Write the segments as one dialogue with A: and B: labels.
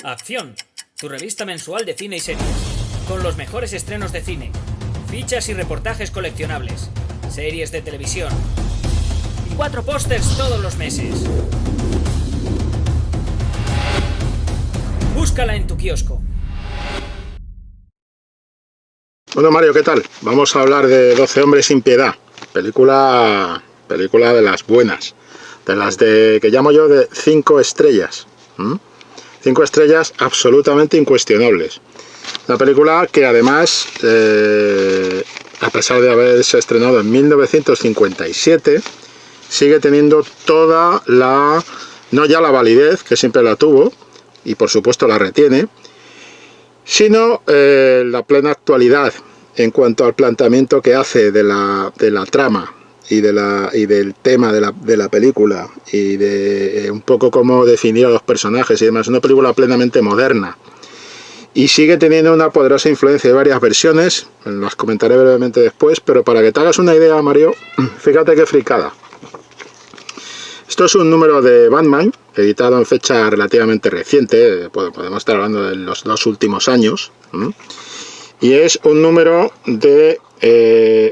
A: Acción, tu revista mensual de cine y series, con los mejores estrenos de cine, fichas y reportajes coleccionables, series de televisión y 4 pósters todos los meses. Búscala en tu kiosco.
B: Bueno, Mario, ¿qué tal? Vamos a hablar de 12 hombres sin piedad, película de las buenas, de las que llamo yo de 5 estrellas. 5 estrellas absolutamente incuestionables. Una película que además, a pesar de haberse estrenado en 1957, sigue teniendo toda la, no ya la validez, que siempre la tuvo, y por supuesto la retiene, sino la plena actualidad en cuanto al planteamiento que hace de la trama y del tema de la película, y de un poco cómo definir a los personajes y demás. Una película plenamente moderna y sigue teniendo una poderosa influencia de varias versiones, las comentaré brevemente después, pero para que te hagas una idea, Mario, fíjate qué fricada. Esto es un número de Batman, editado en fecha relativamente reciente, podemos estar hablando de los 2 últimos años, y es un número de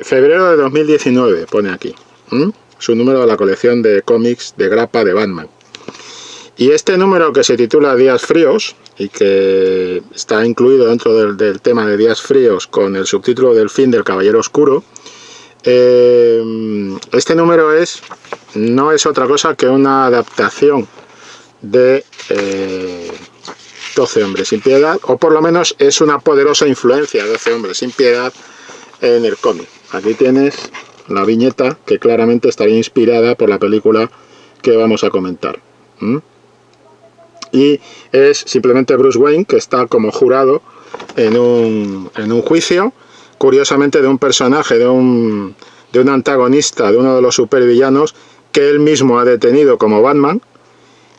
B: febrero de 2019, pone aquí. Es un número de la colección de cómics de grapa de Batman. Y este número, que se titula Días Fríos, y que está incluido dentro del tema de Días Fríos con el subtítulo del fin del Caballero Oscuro, este número no es otra cosa que una adaptación de 12 hombres sin piedad, o por lo menos es una poderosa influencia de 12 hombres sin piedad en el cómic. Aquí tienes la viñeta que claramente estaría inspirada por la película que vamos a comentar. Y es simplemente Bruce Wayne, que está como jurado en un juicio, curiosamente de un personaje, de un antagonista, de uno de los supervillanos que él mismo ha detenido como Batman.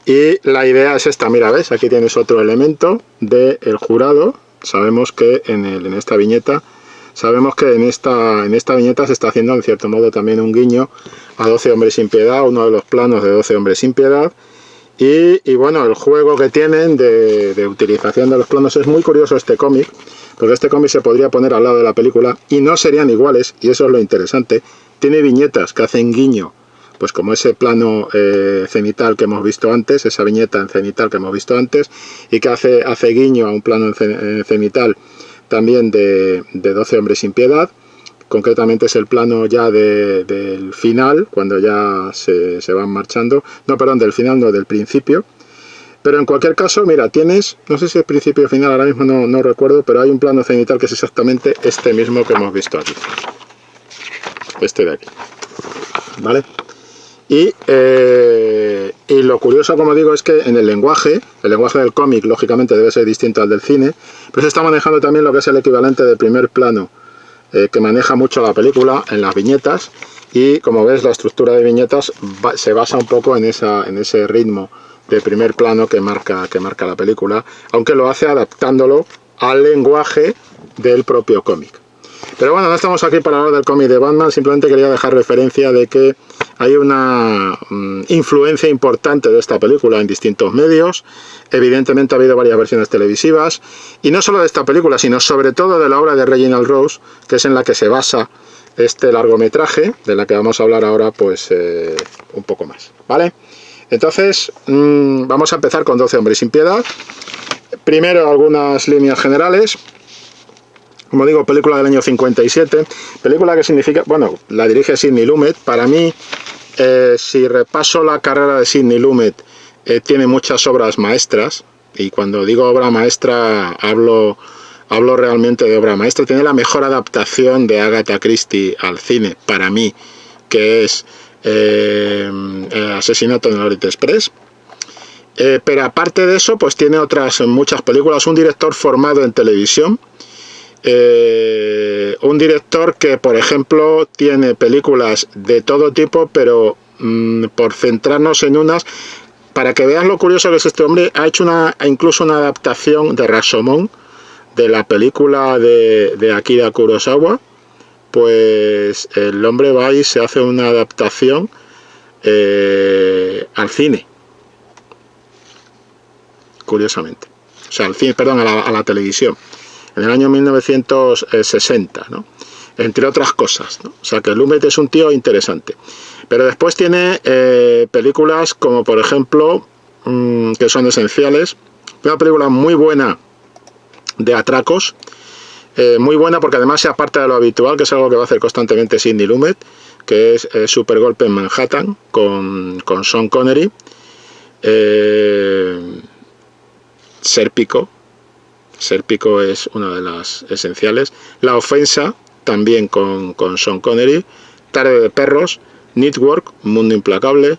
B: Y la idea es esta, mira, ves, aquí tienes otro elemento del jurado. Sabemos que en esta viñeta se está haciendo en cierto modo también un guiño a 12 hombres sin piedad, uno de los planos de 12 hombres sin piedad. Y bueno, el juego que tienen de utilización de los planos es muy curioso este cómic, porque este cómic se podría poner al lado de la película y no serían iguales, y eso es lo interesante. Tiene viñetas que hacen guiño, pues como ese plano cenital que hemos visto antes, esa viñeta en cenital que hemos visto antes, y que hace guiño a un plano en cenital también de 12 hombres sin piedad. Concretamente es el plano ya del final, cuando ya se van marchando. No, perdón, del final, no, del principio. Pero en cualquier caso, mira, tienes, no sé si es principio o final, ahora mismo no recuerdo, pero hay un plano cenital que es exactamente este mismo que hemos visto aquí. Este de aquí. ¿Vale? Y lo curioso, como digo, es que en el lenguaje del cómic, lógicamente, debe ser distinto al del cine, pero se está manejando también lo que es el equivalente de primer plano, que maneja mucho la película en las viñetas, y como ves la estructura de viñetas se basa un poco en ese ritmo de primer plano que marca la película, aunque lo hace adaptándolo al lenguaje del propio cómic. Pero bueno, no estamos aquí para hablar del cómic de Batman, simplemente quería dejar referencia de que hay una influencia importante de esta película en distintos medios. Evidentemente ha habido varias versiones televisivas, y no solo de esta película, sino sobre todo de la obra de Reginald Rose, que es en la que se basa este largometraje, de la que vamos a hablar ahora pues un poco más, ¿vale? Entonces vamos a empezar con 12 hombres sin piedad. Primero algunas líneas generales. Como digo, película del año 57, película que significa, bueno, la dirige Sidney Lumet. Para mí, si repaso la carrera de Sidney Lumet, tiene muchas obras maestras, y cuando digo obra maestra hablo realmente de obra maestra. Tiene la mejor adaptación de Agatha Christie al cine, para mí, que es Asesinato en el Orient Express. Pero aparte de eso, pues tiene otras muchas películas. Un director formado en televisión. Un director que, por ejemplo, tiene películas de todo tipo, pero por centrarnos en unas, para que veas lo curioso que es este hombre, ha hecho incluso una adaptación de Rashomon, de la película de Akira Kurosawa. Pues el hombre va y se hace una adaptación al cine. curiosamente. O sea, al cine, perdón, a la televisión, en el año 1960, ¿no? Entre otras cosas, ¿no? O sea, que Lumet es un tío interesante. Pero después tiene películas como, por ejemplo, que son esenciales. Una película muy buena de atracos, muy buena porque además se aparta de lo habitual, que es algo que va a hacer constantemente Sidney Lumet, que es Supergolpe en Manhattan, con Sean Connery. Sérpico es una de las esenciales. La ofensa, también con Sean Connery. Tarde de perros, Network, Mundo implacable,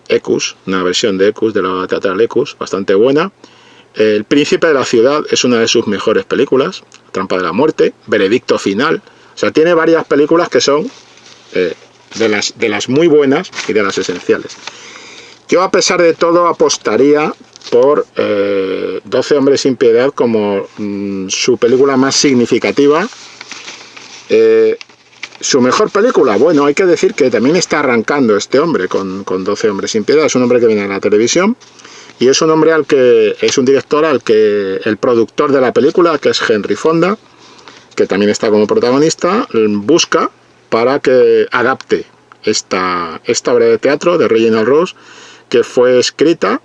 B: Ecus, una versión de Ecus, de la obra teatral Ecus, bastante buena. El príncipe de la ciudad es una de sus mejores películas. Trampa de la muerte, Veredicto final. O sea, tiene varias películas que son de las muy buenas y de las esenciales. Yo, a pesar de todo, apostaría por 12 hombres sin piedad como su película más significativa. Su mejor película, bueno, hay que decir que también está arrancando este hombre con 12 hombres sin piedad. Es un hombre que viene a la televisión y es un hombre es un director al que el productor de la película, que es Henry Fonda, que también está como protagonista, busca para que adapte esta obra de teatro de Reginald Rose, que fue escrita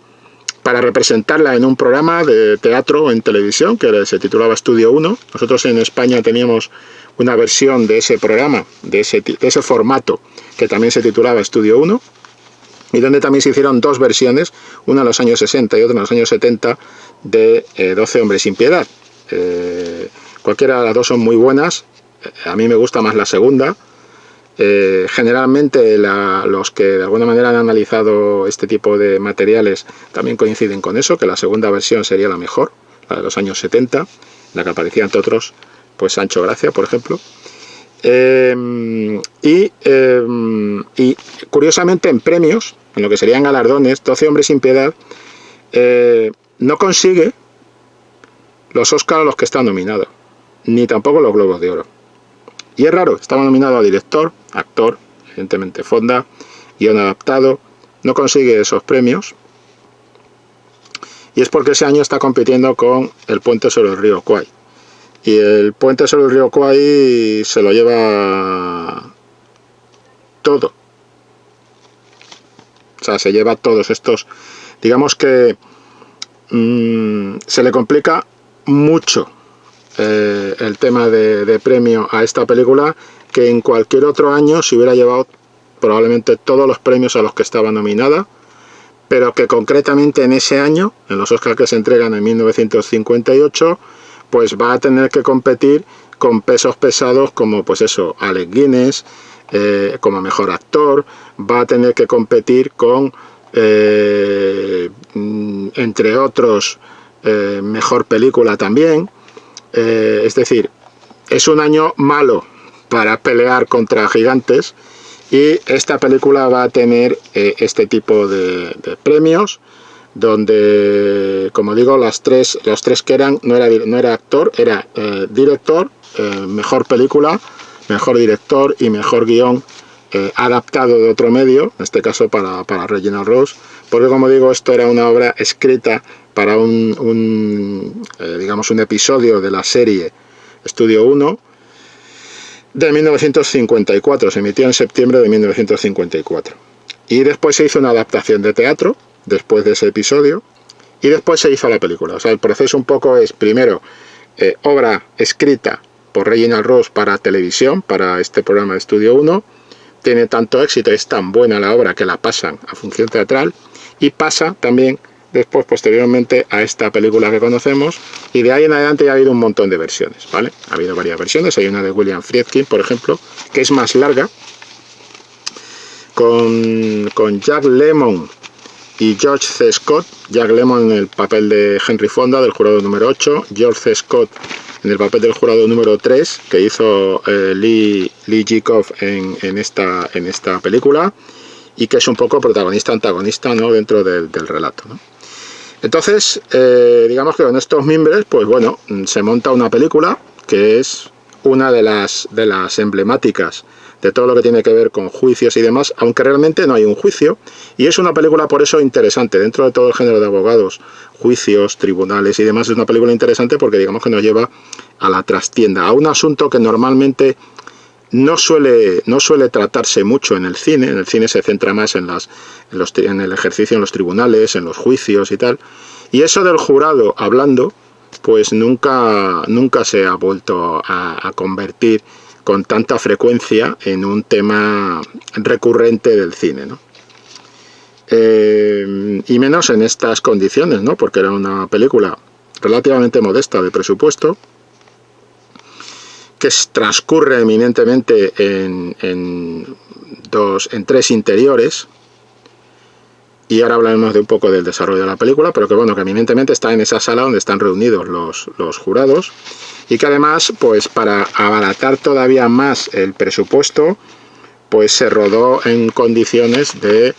B: para representarla en un programa de teatro en televisión que se titulaba Estudio 1. Nosotros en España teníamos una versión de ese programa, de ese formato, que también se titulaba Estudio 1, y donde también se hicieron dos versiones, una en los años 60 y otra en los años 70, de 12 hombres sin piedad. Cualquiera de las dos son muy buenas. A mí me gusta más la segunda. Generalmente los que de alguna manera han analizado este tipo de materiales también coinciden con eso, que la segunda versión sería la mejor, la de los años 70, la que aparecía entre otros, pues Sancho Gracia, por ejemplo. Y curiosamente, en premios, en lo que serían galardones, 12 hombres sin piedad no consigue los Oscar a los que está nominado, ni tampoco los Globos de Oro. Y es raro, estaba nominado a director, actor, evidentemente Fonda, guión adaptado, no consigue esos premios. Y es porque ese año está compitiendo con El puente sobre el río Kwai. Y El puente sobre el río Kwai se lo lleva todo. O sea, se lleva todos estos. Digamos que se le complica mucho el tema de premio a esta película, que en cualquier otro año se hubiera llevado probablemente todos los premios a los que estaba nominada, pero que concretamente en ese año, en los Oscars que se entregan en 1958, pues va a tener que competir con pesos pesados como, pues eso, Alec Guinness como mejor actor, va a tener que competir con entre otros mejor película también. Es decir, es un año malo para pelear contra gigantes, y esta película va a tener este tipo de premios, donde, como digo, los tres que eran, no era actor, era director, mejor película, mejor director y mejor guión adaptado de otro medio, en este caso para Reginald Rose, porque, como digo, esto era una obra escrita para digamos un episodio de la serie Estudio 1 de 1954, se emitió en septiembre de 1954. Y después se hizo una adaptación de teatro, después de ese episodio, y después se hizo la película. O sea, el proceso un poco es, primero, obra escrita por Reginald Rose para televisión, para este programa de Estudio 1, tiene tanto éxito, es tan buena la obra que la pasan a función teatral, y pasa también después, posteriormente, a esta película que conocemos, y de ahí en adelante ya ha habido un montón de versiones, ¿vale? Ha habido varias versiones, hay una de William Friedkin, por ejemplo, que es más larga, con Jack Lemmon y George C. Scott. Jack Lemmon en el papel de Henry Fonda, del jurado número 8, George C. Scott en el papel del jurado número 3, que hizo Lee Jacob en esta película, y que es un poco protagonista-antagonista, ¿no?, dentro del relato, ¿no? Entonces, digamos que con estos mimbres, pues bueno, se monta una película que es una de las emblemáticas de todo lo que tiene que ver con juicios y demás, aunque realmente no hay un juicio, y es una película por eso interesante, dentro de todo el género de abogados, juicios, tribunales y demás, es una película interesante porque digamos que nos lleva a la trastienda, a un asunto que normalmente no suele tratarse mucho en el cine se centra más en el ejercicio en los tribunales, en los juicios y tal, y eso del jurado hablando, pues nunca se ha vuelto a convertir con tanta frecuencia en un tema recurrente del cine, ¿no? Y menos en estas condiciones, ¿no? Porque era una película relativamente modesta de presupuesto, que transcurre eminentemente en tres interiores, y ahora hablaremos de un poco del desarrollo de la película, pero que bueno, que eminentemente está en esa sala donde están reunidos los jurados, y que además, pues para abaratar todavía más el presupuesto, pues se rodó en condiciones de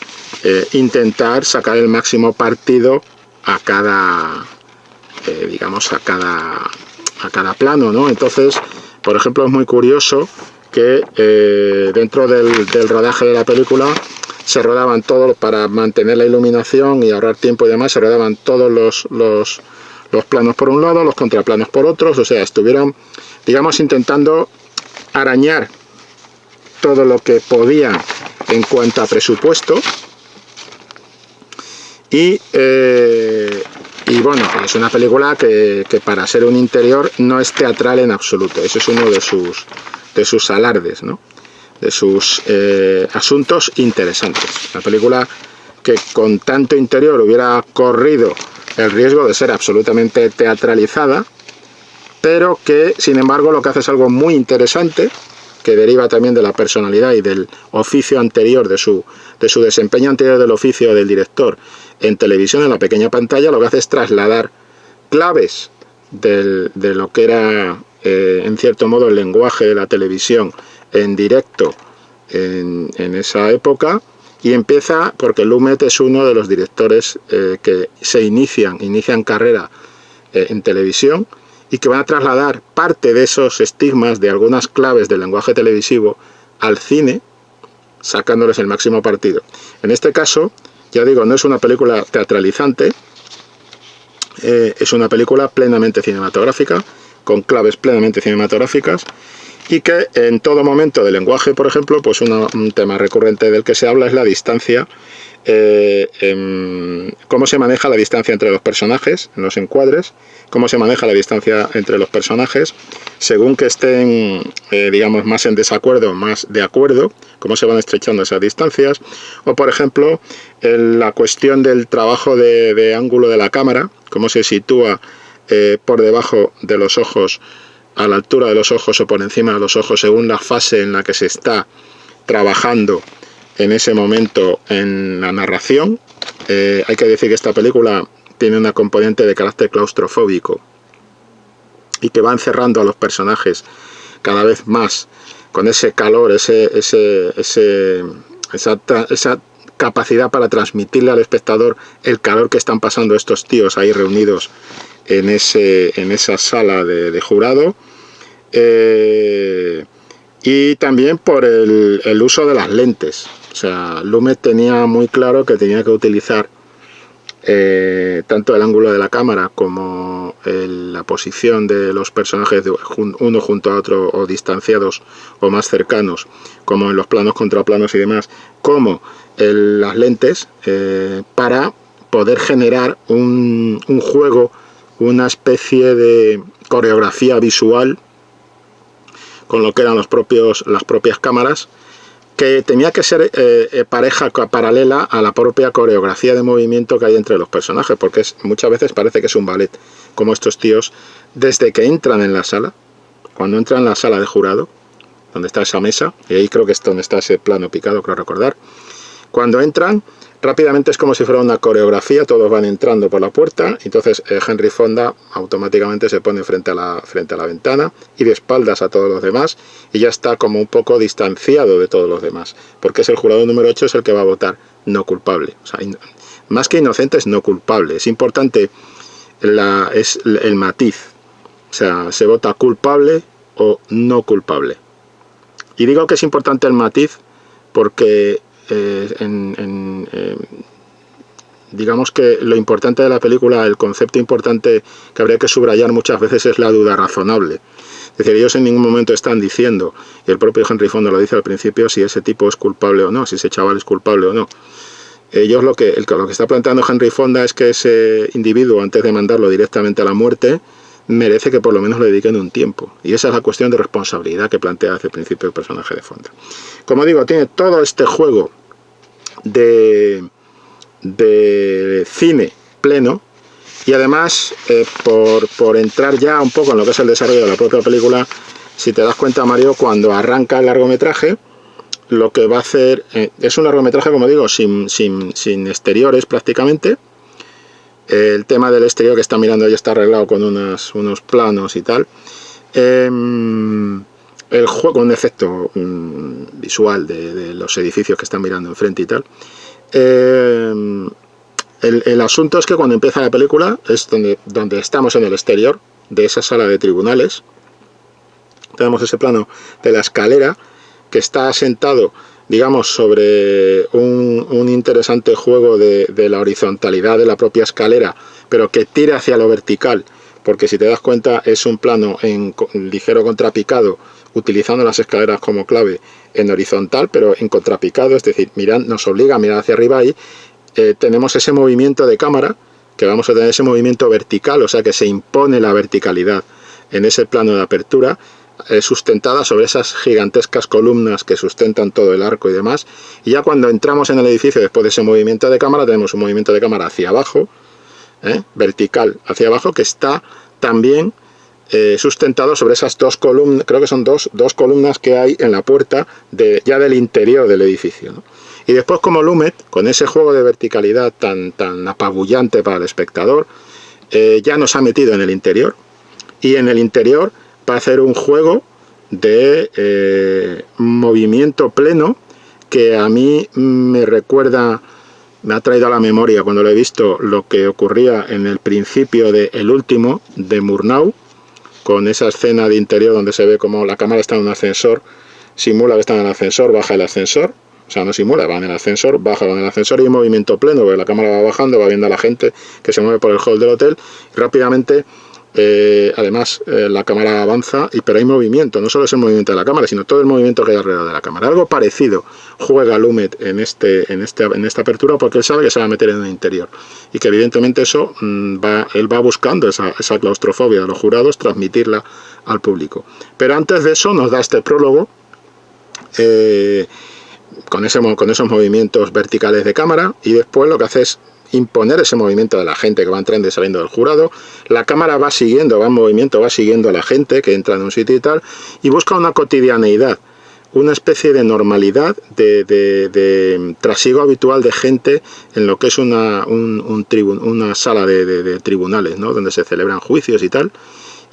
B: intentar sacar el máximo partido a cada, digamos, a cada plano, ¿no? Entonces, por ejemplo, es muy curioso que dentro del rodaje de la película se rodaban todos, para mantener la iluminación y ahorrar tiempo y demás, se rodaban todos los planos por un lado, los contraplanos por otros, o sea, estuvieron, digamos, intentando arañar todo lo que podían en cuanto a presupuesto, y bueno, es una película que para ser un interior no es teatral en absoluto. Ese es uno de sus alardes, ¿no? De sus asuntos interesantes. Una película que con tanto interior hubiera corrido el riesgo de ser absolutamente teatralizada, pero que sin embargo lo que hace es algo muy interesante, que deriva también de la personalidad y del oficio anterior, de su desempeño anterior del oficio del director en televisión, en la pequeña pantalla. Lo que hace es trasladar claves de lo que era en cierto modo el lenguaje de la televisión en directo en esa época, y empieza porque Lumet es uno de los directores que se inician carrera en televisión, y que van a trasladar parte de esos estigmas, de algunas claves del lenguaje televisivo, al cine, sacándoles el máximo partido. En este caso, ya digo, no es una película teatralizante, es una película plenamente cinematográfica, con claves plenamente cinematográficas, y que en todo momento del lenguaje, por ejemplo, pues un tema recurrente del que se habla es la distancia, cómo se maneja la distancia entre los personajes en los encuadres, cómo se maneja la distancia entre los personajes según que estén, digamos, más en desacuerdo, más de acuerdo, cómo se van estrechando esas distancias, o por ejemplo la cuestión del trabajo de ángulo de la cámara, cómo se sitúa por debajo de los ojos, a la altura de los ojos o por encima de los ojos, según la fase en la que se está trabajando en ese momento en la narración. Hay que decir que esta película tiene una componente de carácter claustrofóbico y que va encerrando a los personajes cada vez más con ese calor, esa capacidad para transmitirle al espectador el calor que están pasando estos tíos ahí reunidos en esa sala de jurado, y también por el uso de las lentes. O sea, Lumet tenía muy claro que tenía que utilizar tanto el ángulo de la cámara como la posición de los personajes uno junto a otro, o distanciados o más cercanos, como en los planos, contraplanos y demás, como las lentes, para poder generar un juego, una especie de coreografía visual con lo que eran las propias cámaras, que tenía que ser paralela a la propia coreografía de movimiento que hay entre los personajes, porque muchas veces parece que es un ballet, como estos tíos, desde que entran en la sala, cuando entran en la sala de jurado, donde está esa mesa, y ahí creo que es donde está ese plano picado, creo recordar, cuando entran, rápidamente es como si fuera una coreografía, todos van entrando por la puerta, entonces Henry Fonda automáticamente se pone frente a la ventana y de espaldas a todos los demás, y ya está como un poco distanciado de todos los demás, porque es el jurado número 8, es el que va a votar no culpable. O sea, más que inocente, es no culpable. Es importante el matiz, o sea, se vota culpable o no culpable. Y digo que es importante el matiz porque digamos que lo importante de la película, el concepto importante que habría que subrayar muchas veces es la duda razonable. Es decir, ellos en ningún momento están diciendo, y el propio Henry Fonda lo dice al principio, si ese tipo es culpable o no, si ese chaval es culpable o no. Ellos lo que está planteando Henry Fonda es que ese individuo, antes de mandarlo directamente a la muerte, merece que por lo menos le dediquen un tiempo. Y esa es la cuestión de responsabilidad que plantea desde el principio el personaje de Fonda. Como digo, tiene todo este juego de cine pleno, y además por entrar ya un poco en lo que es el desarrollo de la propia película, si te das cuenta, Mario, cuando arranca el largometraje, lo que va a hacer es un largometraje, como digo, sin exteriores prácticamente. El tema del exterior que está mirando ya está arreglado con unos planos y tal. El juego, un efecto visual de los edificios que están mirando enfrente y tal. El asunto es que cuando empieza la película es donde estamos en el exterior de esa sala de tribunales. Tenemos ese plano de la escalera que está asentado, digamos, sobre un interesante juego de la horizontalidad de la propia escalera, pero que tira hacia lo vertical, porque si te das cuenta es un plano en ligero contrapicado, utilizando las escaleras como clave en horizontal, pero en contrapicado, es decir, nos obliga a mirar hacia arriba y tenemos ese movimiento de cámara, que vamos a tener ese movimiento vertical, o sea que se impone la verticalidad en ese plano de apertura, sustentada sobre esas gigantescas columnas que sustentan todo el arco y demás. Y ya cuando entramos en el edificio, después de ese movimiento de cámara, tenemos un movimiento de cámara hacia abajo, vertical hacia abajo, que está también sustentado sobre esas dos columnas, creo que son dos columnas que hay en la puerta ya del interior del edificio, ¿no? Y después, como Lumet, con ese juego de verticalidad tan apabullante para el espectador, ya nos ha metido en el interior, y en el interior va a hacer un juego de movimiento pleno que a mí me ha traído a la memoria, cuando lo he visto, lo que ocurría en el principio de El Último, de Murnau, con esa escena de interior donde se ve como la cámara está en un ascensor, simula que está en el ascensor, baja el ascensor, o sea, no simula, va en el ascensor, baja con el ascensor y hay movimiento pleno, porque la cámara va bajando, va viendo a la gente que se mueve por el hall del hotel, y rápidamente, además, la cámara avanza, pero hay movimiento, no solo es el movimiento de la cámara, sino todo el movimiento que hay alrededor de la cámara. Algo parecido juega Lumet en esta apertura, porque él sabe que se va a meter en el interior, y que evidentemente eso él va buscando esa claustrofobia de los jurados, transmitirla al público. Pero antes de eso nos da este prólogo, con esos movimientos verticales de cámara, y después lo que hace es imponer ese movimiento de la gente que va entrando y saliendo del jurado. La cámara va en movimiento, va siguiendo a la gente que entra en un sitio y tal, y busca una cotidianeidad, una especie de normalidad, de trasiego habitual de gente en lo que es una sala de tribunales, ¿no?, donde se celebran juicios y tal.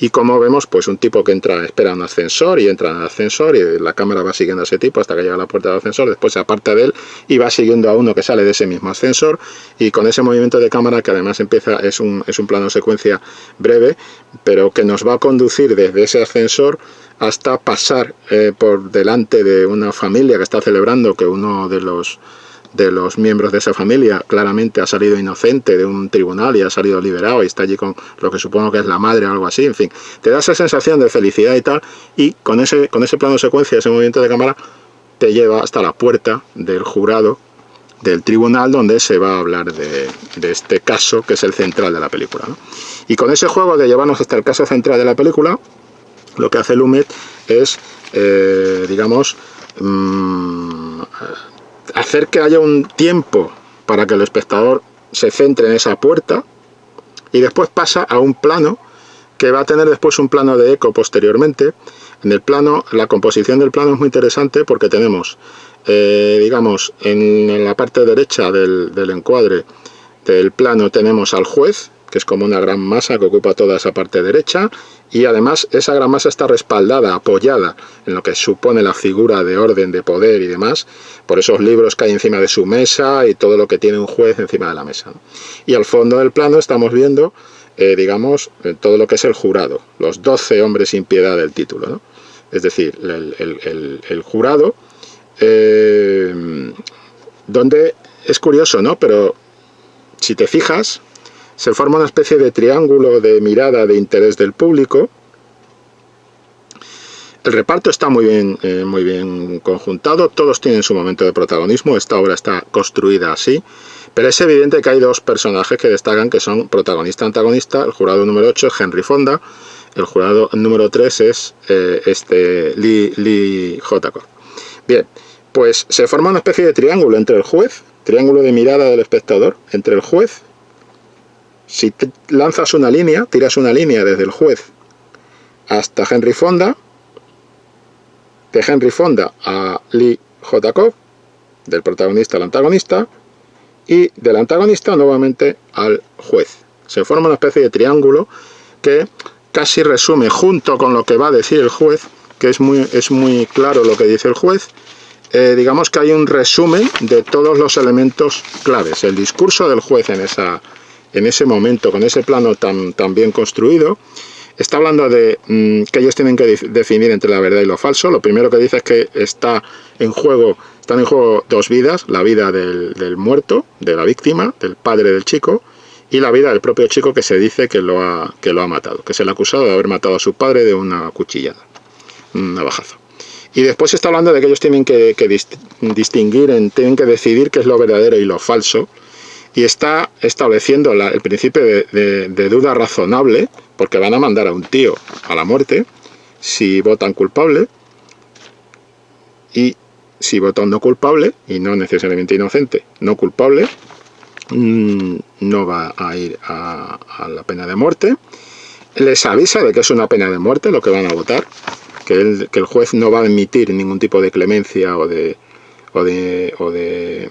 B: Y como vemos, pues un tipo que espera un ascensor y entra en el ascensor, y la cámara va siguiendo a ese tipo hasta que llega a la puerta del ascensor, después se aparta de él y va siguiendo a uno que sale de ese mismo ascensor, y con ese movimiento de cámara que además es un plano secuencia breve, pero que nos va a conducir desde ese ascensor hasta pasar por delante de una familia que está celebrando que uno de los miembros de esa familia claramente ha salido inocente de un tribunal y ha salido liberado y está allí con lo que supongo que es la madre o algo así. En fin, te da esa sensación de felicidad y tal, y con ese plano secuencia, ese movimiento de cámara, te lleva hasta la puerta del jurado del tribunal, donde se va a hablar de este caso que es el central de la película, ¿no? Y con ese juego de llevarnos hasta el caso central de la película, lo que hace Lumet es digamos, hacer que haya un tiempo para que el espectador se centre en esa puerta, y después pasa a un plano que va a tener después un plano de eco posteriormente. En el plano, la composición del plano es muy interesante porque tenemos, digamos, en la parte derecha del encuadre del plano tenemos al juez, que es como una gran masa que ocupa toda esa parte derecha, y además esa gran masa está respaldada, apoyada en lo que supone la figura de orden, de poder y demás, por esos libros que hay encima de su mesa y todo lo que tiene un juez encima de la mesa, ¿no? Y al fondo del plano estamos viendo, digamos, todo lo que es el jurado, los 12 hombres sin piedad del título, ¿no? es decir, el jurado, donde es curioso, ¿no? Pero si te fijas, se forma una especie de triángulo de mirada de interés del público. El reparto está muy bien conjuntado, todos tienen su momento de protagonismo, esta obra está construida así, pero es evidente que hay dos personajes que destacan, que son protagonista-antagonista. El jurado número 8 es Henry Fonda, el jurado número 3 es Lee J. Cobb. Bien, pues se forma una especie de triángulo entre el juez, triángulo de mirada del espectador, entre el juez. Si lanzas una línea, tiras una línea desde el juez hasta Henry Fonda, de Henry Fonda a Lee J. Cobb, del protagonista al antagonista, y del antagonista nuevamente al juez. Se forma una especie de triángulo que casi resume, junto con lo que va a decir el juez, que es muy claro lo que dice el juez. Digamos que hay un resumen de todos los elementos claves. El discurso del juez en ese momento, con ese plano tan bien construido, está hablando de que ellos tienen que definir entre la verdad y lo falso. Lo primero que dice es que están en juego dos vidas, la vida del muerto, de la víctima, del padre del chico, y la vida del propio chico, que se dice que lo ha matado, que es el acusado de haber matado a su padre de una cuchillada, un navajazo. Y después está hablando de que ellos tienen que distinguir, tienen que decidir qué es lo verdadero y lo falso, y está estableciendo el principio de duda razonable, porque van a mandar a un tío a la muerte si votan culpable, y si votan no culpable, y no necesariamente inocente, no culpable, no va a ir a la pena de muerte. Les avisa de que es una pena de muerte lo que van a votar, que el juez no va a emitir ningún tipo de clemencia o de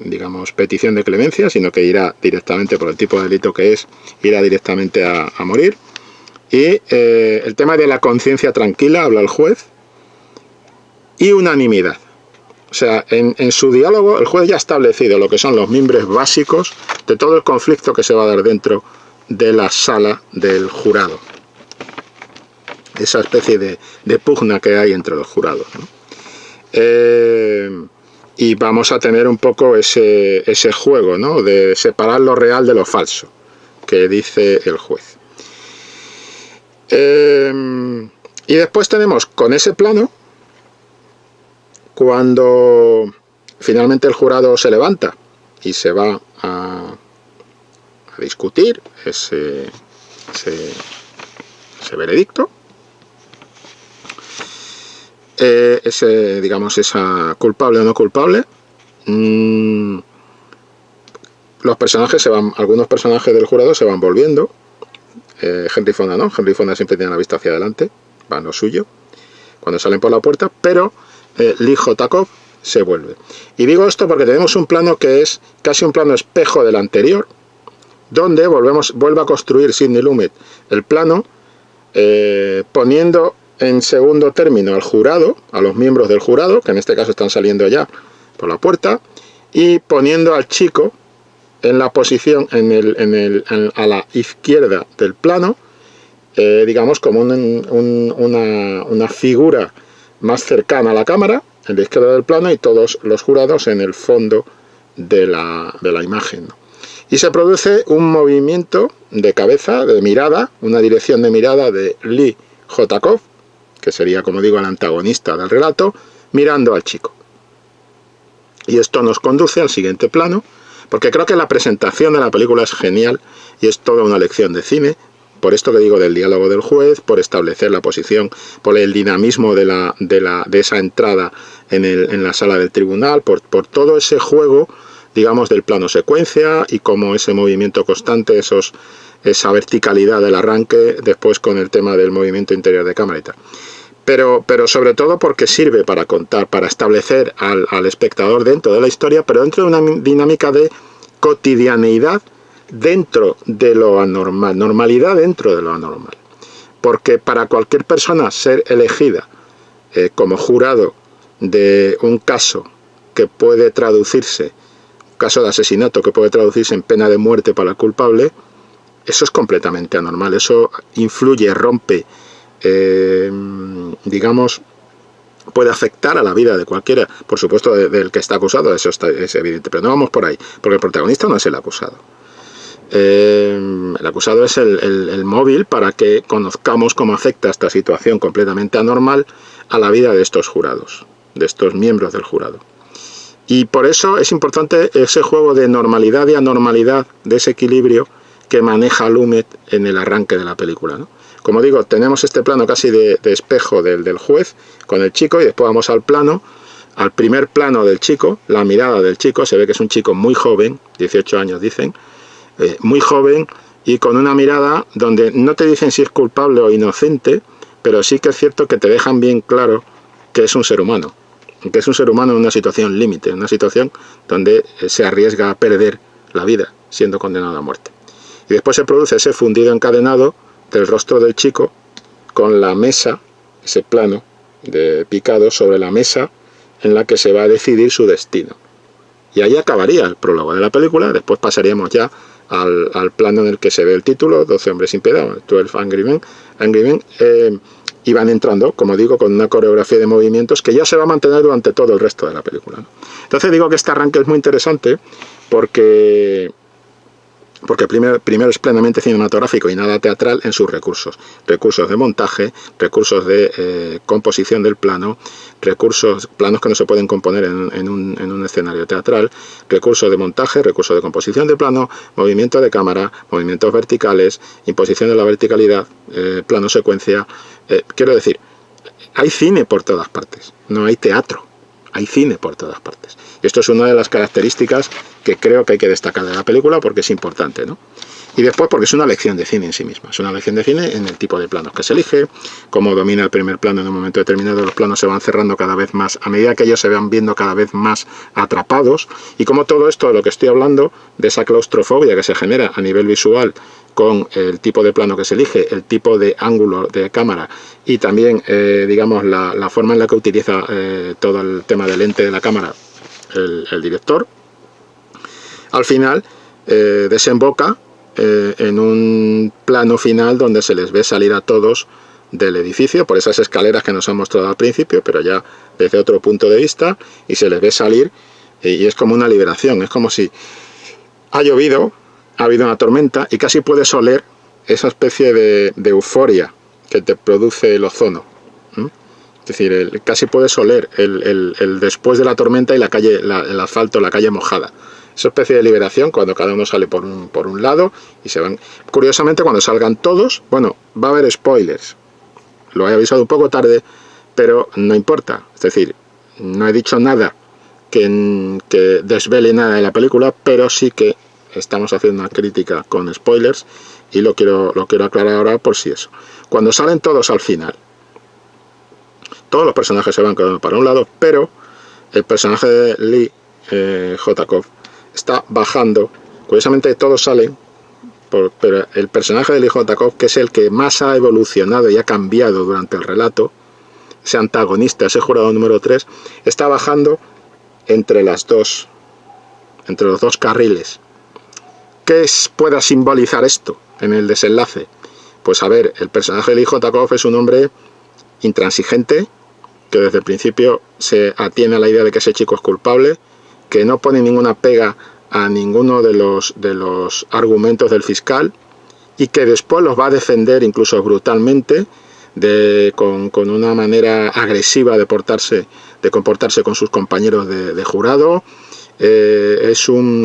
B: digamos petición de clemencia, sino que irá directamente, por el tipo de delito que es, irá directamente a morir. Y el tema de la conciencia tranquila, habla el juez, y unanimidad. O sea, en su diálogo el juez ya ha establecido lo que son los mimbres básicos de todo el conflicto que se va a dar dentro de la sala del jurado. Esa especie de pugna que hay entre los jurados, ¿no? Y vamos a tener un poco ese juego, ¿no? De separar lo real de lo falso, que dice el juez. Y después tenemos con ese plano, cuando finalmente el jurado se levanta y se va a discutir ese veredicto, digamos, esa culpable o no culpable, los personajes algunos personajes del jurado se van volviendo. Henry Fonda no, Henry Fonda siempre tiene la vista hacia adelante, va a lo suyo cuando salen por la puerta, pero Lee J. Cobb se vuelve. Y digo esto porque tenemos un plano que es casi un plano espejo del anterior, donde vuelve a construir Sidney Lumet el plano, poniendo en segundo término al jurado, a los miembros del jurado, que en este caso están saliendo ya por la puerta, y poniendo al chico en la posición a la izquierda del plano, digamos como una figura más cercana a la cámara, en la izquierda del plano, y todos los jurados en el fondo de la imagen, ¿no? Y se produce un movimiento de cabeza, de mirada, una dirección de mirada de Lee J. Cobb, que sería, como digo, el antagonista del relato, mirando al chico. Y esto nos conduce al siguiente plano, porque creo que la presentación de la película es genial y es toda una lección de cine, por esto que digo del diálogo del juez, por establecer la posición, por el dinamismo de esa entrada en la sala del tribunal, por todo ese juego, digamos, del plano secuencia, y como ese movimiento constante, esa verticalidad del arranque, después con el tema del movimiento interior de cámara y tal. Pero sobre todo porque sirve para contar, para establecer al espectador dentro de la historia, pero dentro de una dinámica de cotidianeidad dentro de lo anormal, normalidad dentro de lo anormal. Porque para cualquier persona ser elegida como jurado de un caso que puede traducirse, un caso de asesinato que puede traducirse en pena de muerte para el culpable, eso es completamente anormal. Eso influye, rompe, digamos, puede afectar a la vida de cualquiera, por supuesto del que está acusado, eso es evidente, pero no vamos por ahí, porque el protagonista no es el acusado. El acusado es el móvil para que conozcamos cómo afecta esta situación completamente anormal a la vida de estos jurados, de estos miembros del jurado. Y por eso es importante ese juego de normalidad y anormalidad, de ese equilibrio que maneja Lumet en el arranque de la película, ¿no? Como digo, tenemos este plano casi de espejo del juez con el chico, y después vamos al primer plano del chico, la mirada del chico, se ve que es un chico muy joven, 18 años dicen, muy joven, y con una mirada donde no te dicen si es culpable o inocente, pero sí que es cierto que te dejan bien claro que es un ser humano, que es un ser humano en una situación límite, en una situación donde se arriesga a perder la vida siendo condenado a muerte. Y después se produce ese fundido encadenado del rostro del chico con la mesa, ese plano de picado sobre la mesa en la que se va a decidir su destino. Y ahí acabaría el prólogo de la película. Después pasaríamos ya al plano en el que se ve el título, 12 hombres sin piedad, 12 Angry Men, y van entrando, como digo, con una coreografía de movimientos que ya se va a mantener durante todo el resto de la película, ¿no? Entonces digo que este arranque es muy interesante porque primero es plenamente cinematográfico y nada teatral en sus recursos de montaje, recursos de composición del plano, planos que no se pueden componer en un escenario teatral, recursos de montaje, recursos de composición de plano, movimiento de cámara, movimientos verticales, imposición de la verticalidad, plano secuencia. Quiero decir, hay cine por todas partes, no hay teatro, hay cine por todas partes. Y esto es una de las características que creo que hay que destacar de la película porque es importante, ¿no? Y después porque es una lección de cine en sí misma. Es una lección de cine en el tipo de planos que se elige, cómo domina el primer plano en un momento determinado, los planos se van cerrando cada vez más, a medida que ellos se van viendo cada vez más atrapados, y cómo todo esto de lo que estoy hablando, de esa claustrofobia que se genera a nivel visual con el tipo de plano que se elige, el tipo de ángulo de cámara y también, digamos, la forma en la que utiliza todo el tema del lente de la cámara el director, al final desemboca en un plano final donde se les ve salir a todos del edificio por esas escaleras que nos han mostrado al principio, pero ya desde otro punto de vista, y se les ve salir y es como una liberación, es como si ha llovido, ha habido una tormenta y casi puedes oler esa especie de euforia que te produce el ozono. Es decir, casi puedes oler el después de la tormenta y la calle, el asfalto, la calle mojada. Esa especie de liberación cuando cada uno sale por un lado y se van. Curiosamente, cuando salgan todos, bueno, va a haber spoilers. Lo he avisado un poco tarde, pero no importa. Es decir, no he dicho nada que desvele nada de la película, pero sí que estamos haciendo una crítica con spoilers y lo quiero aclarar ahora por si eso. Cuando salen todos al final, todos los personajes se van quedando para un lado, pero el personaje de Lee J. está bajando. Curiosamente todos salen, pero el personaje de Lee J. que es el que más ha evolucionado y ha cambiado durante el relato, ese antagonista, ese jurado número 3, está bajando entre los dos carriles. ¿Qué pueda simbolizar esto en el desenlace? Pues a ver, el personaje de Lee J. es un hombre intransigente, que desde el principio se atiene a la idea de que ese chico es culpable, que no pone ninguna pega a ninguno de los argumentos del fiscal y que después los va a defender incluso brutalmente, con una manera agresiva de comportarse con sus compañeros de jurado.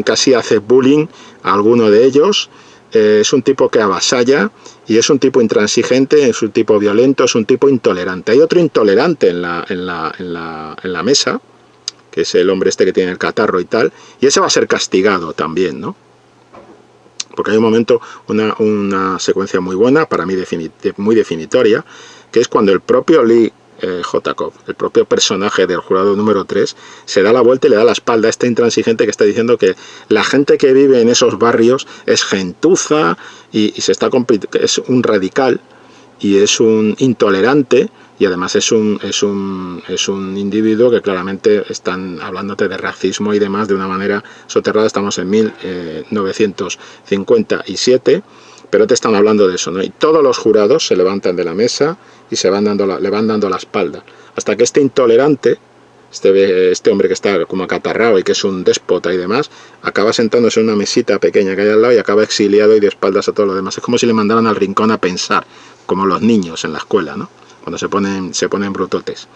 B: Casi hace bullying a alguno de ellos. Es un tipo que avasalla y es un tipo intransigente, es un tipo violento, es un tipo intolerante. Hay otro intolerante en la mesa, que es el hombre este que tiene el catarro y tal, y ese va a ser castigado también, ¿no? Porque hay un momento, una secuencia muy buena, para mí muy definitoria, que es cuando el propio Lee J. el propio personaje del jurado número 3, se da la vuelta y le da la espalda a este intransigente que está diciendo que la gente que vive en esos barrios es gentuza y es un radical y es un intolerante y además es un individuo que claramente están hablándote de racismo y demás de una manera soterrada. Estamos en 1957, pero te están hablando de eso, ¿no? Y todos los jurados se levantan de la mesa y le van dando la espalda, hasta que este intolerante, este hombre que está como acatarrado y que es un déspota y demás, acaba sentándose en una mesita pequeña que hay al lado y acaba exiliado y de espaldas a todos los demás. Es como si le mandaran al rincón a pensar, como los niños en la escuela, ¿no? Cuando se ponen brutotes.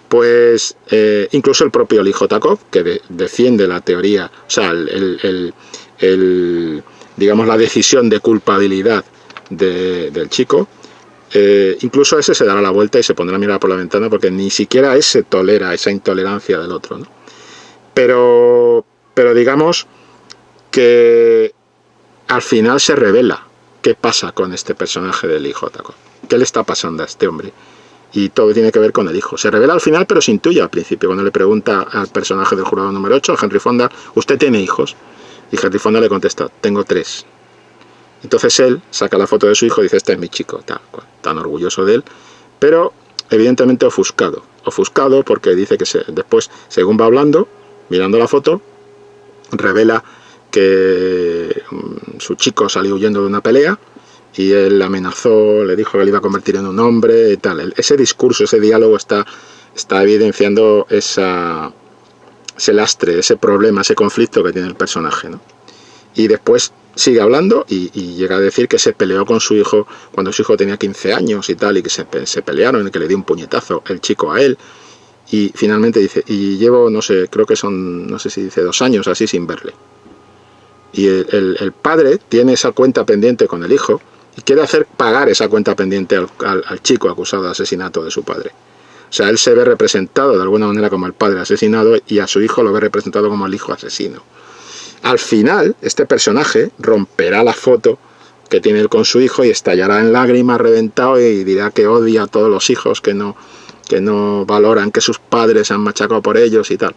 B: Pues incluso el propio Lee J. Cobb, que defiende la teoría, o sea, digamos, la decisión de culpabilidad del chico, incluso ese se dará la vuelta y se pondrá a mirar por la ventana, porque ni siquiera ese tolera esa intolerancia del otro, ¿no? Pero digamos que al final se revela qué pasa con este personaje de Lee J. Cobb, qué le está pasando a este hombre. Y todo tiene que ver con el hijo. Se revela al final, pero se intuye al principio, cuando le pregunta al personaje del jurado número 8, a Henry Fonda, ¿usted tiene hijos? Y Henry Fonda le contesta, tengo 3. Entonces él saca la foto de su hijo y dice, este es mi chico, tan orgulloso de él, pero evidentemente ofuscado porque dice que después, según va hablando, mirando la foto, revela que su chico salió huyendo de una pelea, y él amenazó, le dijo que le iba a convertir en un hombre y tal. Ese discurso, ese diálogo está evidenciando ese lastre, ese problema, ese conflicto que tiene el personaje, ¿no? Y después sigue hablando y llega a decir que se peleó con su hijo cuando su hijo tenía 15 años y tal, y que se pelearon y que le dio un puñetazo el chico a él. Y finalmente dice, y llevo, no sé, creo que son, no sé si dice 2 años así sin verle. Y el padre tiene esa cuenta pendiente con el hijo, y quiere hacer pagar esa cuenta pendiente al chico acusado de asesinato de su padre. O sea, él se ve representado de alguna manera como el padre asesinado y a su hijo lo ve representado como el hijo asesino. Al final, este personaje romperá la foto que tiene él con su hijo y estallará en lágrimas, reventado, y dirá que odia a todos los hijos, que no valoran que sus padres se han machacado por ellos y tal.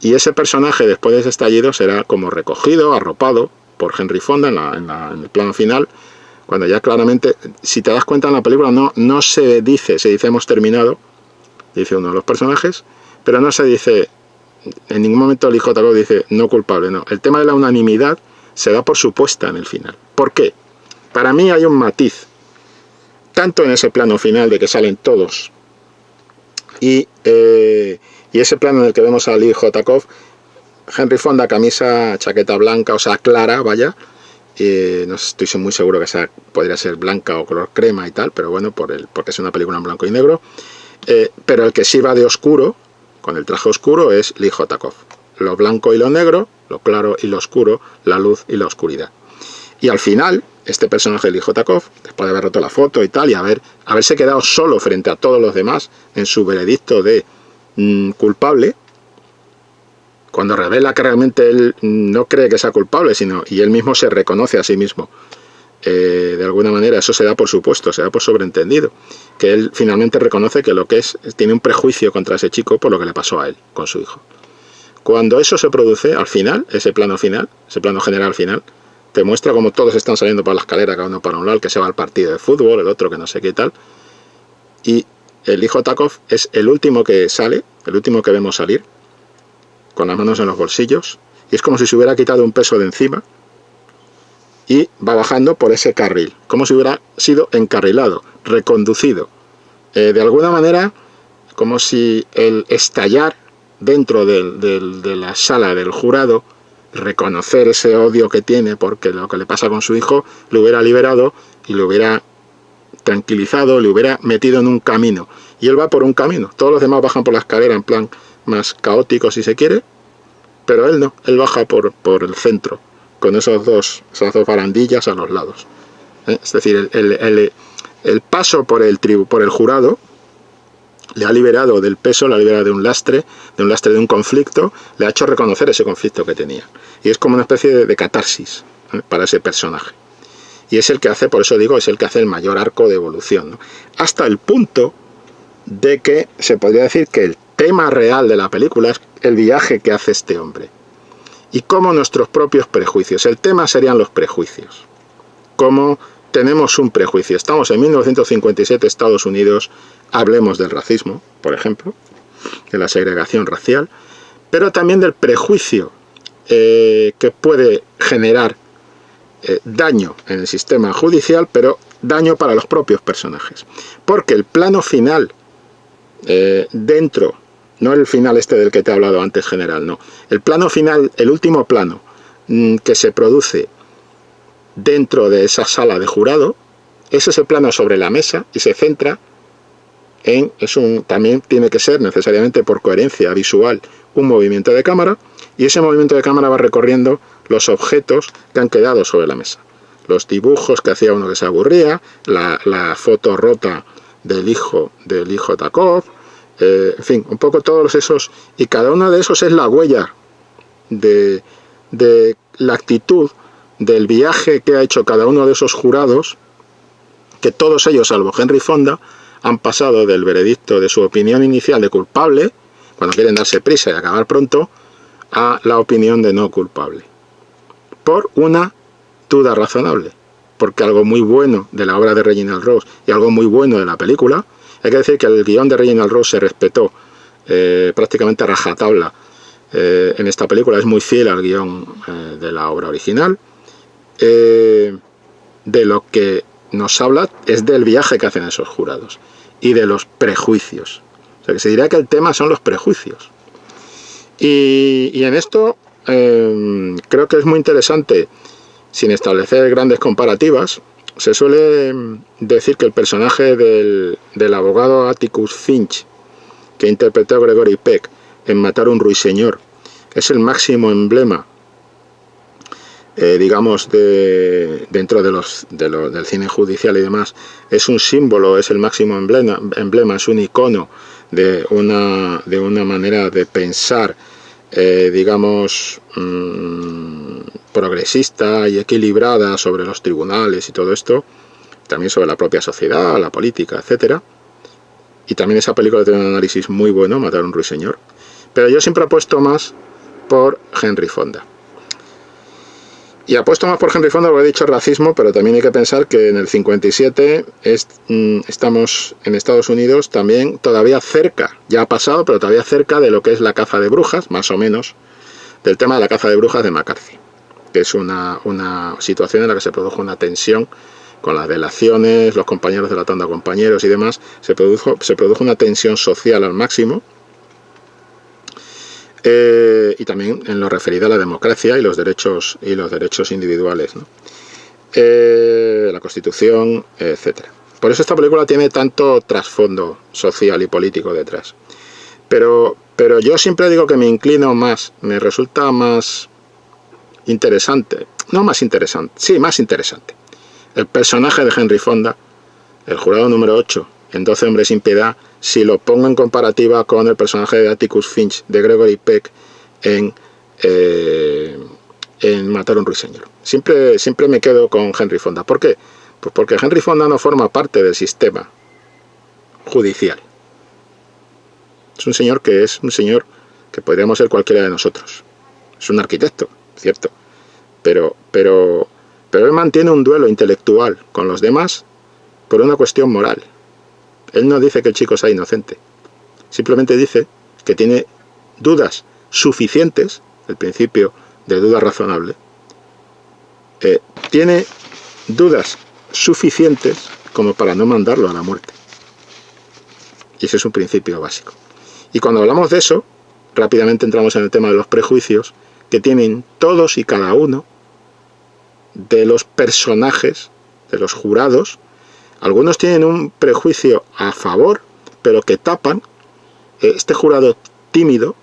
B: Y ese personaje, después de ese estallido, será como recogido, arropado por Henry Fonda en el plano final, cuando ya claramente, si te das cuenta en la película, no se dice hemos terminado, dice uno de los personajes, pero no se dice, en ningún momento el hijo de Cobb dice no culpable, no. El tema de la unanimidad se da por supuesta en el final. ¿Por qué? Para mí hay un matiz, tanto en ese plano final de que salen todos, y ese plano en el que vemos a Lee J. Cobb, Henry Fonda, camisa, chaqueta blanca, o sea, clara, vaya. No estoy muy seguro que podría ser blanca o color crema y tal, pero bueno, porque es una película en blanco y negro. Pero el que sí va de oscuro, con el traje oscuro, es Lee J. Cobb. Lo blanco y lo negro, lo claro y lo oscuro, la luz y la oscuridad. Y al final, este personaje de Lee J. Cobb, después de haber roto la foto y tal, y haberse quedado solo frente a todos los demás en su veredicto de culpable, cuando revela que realmente él no cree que sea culpable, y él mismo se reconoce a sí mismo, de alguna manera, eso se da por supuesto, se da por sobreentendido, que él finalmente reconoce que tiene un prejuicio contra ese chico por lo que le pasó a él con su hijo. Cuando eso se produce, al final, ese plano general final, te muestra cómo todos están saliendo por la escalera, cada uno para un lado, el que se va al partido de fútbol, el otro que no sé qué tal, y el hijo Takov es el último que sale, el último que vemos salir, con las manos en los bolsillos, y es como si se hubiera quitado un peso de encima y va bajando por ese carril, como si hubiera sido encarrilado, reconducido, de alguna manera como si el estallar dentro de la sala del jurado, reconocer ese odio que tiene porque lo que le pasa con su hijo, le hubiera liberado y le hubiera tranquilizado, le hubiera metido en un camino, y él va por un camino, todos los demás bajan por la escalera en plan más caótico si se quiere, pero él no, él baja por el centro, con esas dos barandillas a los lados. Es decir, el paso por el jurado le ha liberado del peso, le ha liberado de un lastre de un conflicto, le ha hecho reconocer ese conflicto que tenía. Y es como una especie de catarsis para ese personaje. Y es el que hace, por eso digo, es el que hace el mayor arco de evolución, ¿no? Hasta el punto de que se podría decir que el tema real de la película es el viaje que hace este hombre y cómo nuestros propios prejuicios, el tema serían los prejuicios, cómo tenemos un prejuicio. Estamos en 1957, Estados Unidos, hablemos del racismo, por ejemplo, de la segregación racial, pero también del prejuicio que puede generar daño en el sistema judicial, pero daño para los propios personajes. Porque el plano final, dentro, no el final este del que te he hablado antes general, no. El plano final, el último plano que se produce dentro de esa sala de jurado, es ese plano sobre la mesa y se centra en, también tiene que ser necesariamente por coherencia visual, un movimiento de cámara, y ese movimiento de cámara va recorriendo los objetos que han quedado sobre la mesa. Los dibujos que hacía uno que se aburría, la foto rota del hijo Takov, en fin, un poco todos esos, y cada uno de esos es la huella de la actitud del viaje que ha hecho cada uno de esos jurados, que todos ellos, salvo Henry Fonda, han pasado del veredicto de su opinión inicial de culpable, cuando quieren darse prisa y acabar pronto, a la opinión de no culpable, por una duda razonable. Porque algo muy bueno de la obra de Reginald Rose y algo muy bueno de la película, hay que decir que el guión de Reginald Rose se respetó prácticamente a rajatabla en esta película, es muy fiel al guión de la obra original. De lo que nos habla es del viaje que hacen esos jurados y de los prejuicios. O sea, que se dirá que el tema son los prejuicios. Y en esto creo que es muy interesante, sin establecer grandes comparativas. Se suele decir que el personaje del abogado Atticus Finch, que interpretó Gregory Peck en Matar a un ruiseñor, es el máximo emblema, digamos, dentro del cine judicial y demás. Es un símbolo, es el máximo emblema, es un icono de una manera de pensar, digamos, progresista y equilibrada sobre los tribunales y todo esto, también sobre la propia sociedad, la política, etcétera. Y también esa película tiene un análisis muy bueno, Matar a un ruiseñor. Pero yo siempre apuesto más por Henry Fonda. Y apuesto más por Henry Fonda porque he dicho racismo, pero también hay que pensar que en el 57 estamos en Estados Unidos también todavía cerca, ya ha pasado, pero todavía cerca de lo que es la caza de brujas, más o menos, del tema de la caza de brujas de McCarthy, que es una situación en la que se produjo una tensión con las delaciones, los compañeros de la tanda, compañeros y demás, se produjo una tensión social al máximo. Y también en lo referido a la democracia y los derechos individuales, ¿no? La Constitución, etcétera. Por eso esta película tiene tanto trasfondo social y político detrás. Pero yo siempre digo que me inclino más, me resulta más interesante, no más interesante, sí, más interesante, el personaje de Henry Fonda, el jurado número 8, en 12 hombres sin piedad, si lo pongo en comparativa con el personaje de Atticus Finch, de Gregory Peck, en Matar a un ruiseñor. Siempre me quedo con Henry Fonda. ¿Por qué? Pues porque Henry Fonda no forma parte del sistema judicial. Es un señor que podríamos ser cualquiera de nosotros. Es un arquitecto, cierto. Pero él mantiene un duelo intelectual con los demás por una cuestión moral. Él no dice que el chico sea inocente. Simplemente dice que tiene dudas suficientes, el principio de duda razonable, tiene dudas suficientes como para no mandarlo a la muerte. Y ese es un principio básico. Y cuando hablamos de eso, rápidamente entramos en el tema de los prejuicios que tienen todos y cada uno de los personajes, de los jurados. Algunos tienen un prejuicio a favor, pero que tapan. Este jurado tímido,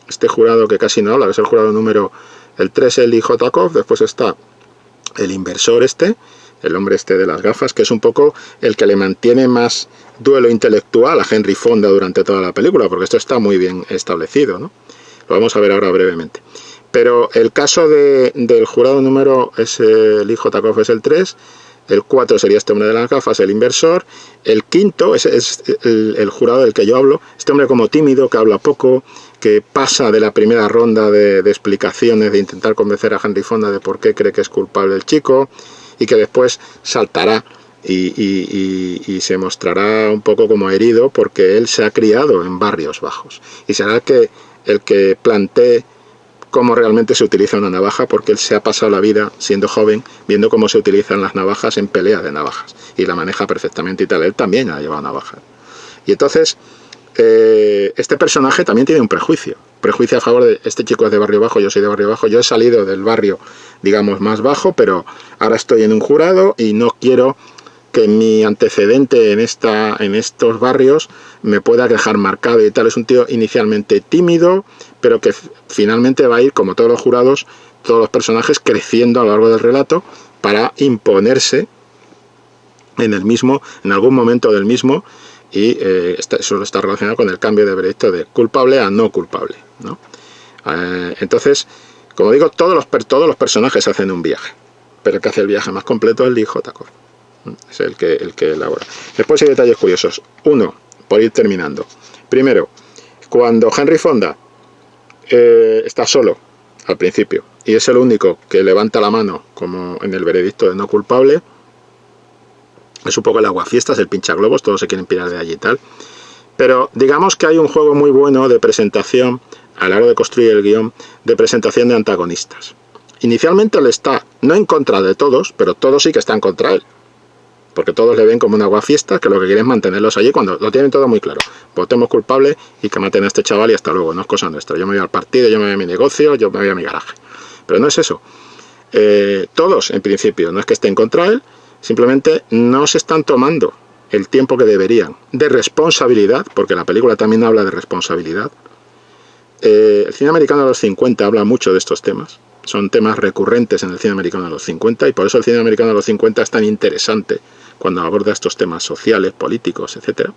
B: este jurado que casi no habla, que es el jurado número el 3, el hijo Takov, después está el inversor el hombre de las gafas, que es un poco el que le mantiene más duelo intelectual a Henry Fonda durante toda la película, porque esto está muy bien establecido, ¿no? Lo vamos a ver ahora brevemente. Pero el caso del jurado número es el hijo Takov, es el 3, el 4 sería este hombre de las gafas, el inversor, el quinto es el jurado del que yo hablo, este hombre como tímido, que habla poco, que pasa de la primera ronda de explicaciones, de intentar convencer a Henry Fonda de por qué cree que es culpable el chico, y que después saltará y se mostrará un poco como herido porque él se ha criado en barrios bajos. Y será el que plantee cómo realmente se utiliza una navaja, porque él se ha pasado la vida, siendo joven, viendo cómo se utilizan las navajas en peleas de navajas, y la maneja perfectamente y tal. Él también ha llevado navajas. Y entonces, este personaje también tiene un prejuicio a favor de este chico es de barrio bajo, yo soy de barrio bajo, yo he salido del barrio, digamos, más bajo, pero ahora estoy en un jurado y no quiero que mi antecedente en estos barrios me pueda dejar marcado y tal. Es un tío inicialmente tímido, pero que finalmente va a ir, como todos los jurados, todos los personajes, creciendo a lo largo del relato para imponerse en algún momento del mismo, y eso está relacionado con el cambio de veredicto de culpable a no culpable, ¿no? Entonces, como digo, todos los personajes hacen un viaje, pero el que hace el viaje más completo es Lee J. Cobb. Es el que elabora. Después hay detalles curiosos. Uno, por ir terminando. Primero, cuando Henry Fonda está solo al principio y es el único que levanta la mano, como en el veredicto de no culpable, es un poco el aguafiestas, el pinchaglobos, todos se quieren pirar de allí y tal. Pero digamos que hay un juego muy bueno de presentación, a la hora de construir el guión, de presentación de antagonistas. Inicialmente él está, no en contra de todos, pero todos sí que están contra él. Porque todos le ven como un aguafiestas, que lo que quieren es mantenerlos allí cuando lo tienen todo muy claro. Votemos culpable y que maten a este chaval y hasta luego, no es cosa nuestra. Yo me voy al partido, yo me voy a mi negocio, yo me voy a mi garaje. Pero no es eso. Todos, en principio, no es que estén contra él, simplemente no se están tomando el tiempo que deberían de responsabilidad, porque la película también habla de responsabilidad. El cine americano de los 50 habla mucho de estos temas. Son temas recurrentes en el cine americano de los 50 y por eso el cine americano de los 50 es tan interesante cuando aborda estos temas sociales, políticos, etc.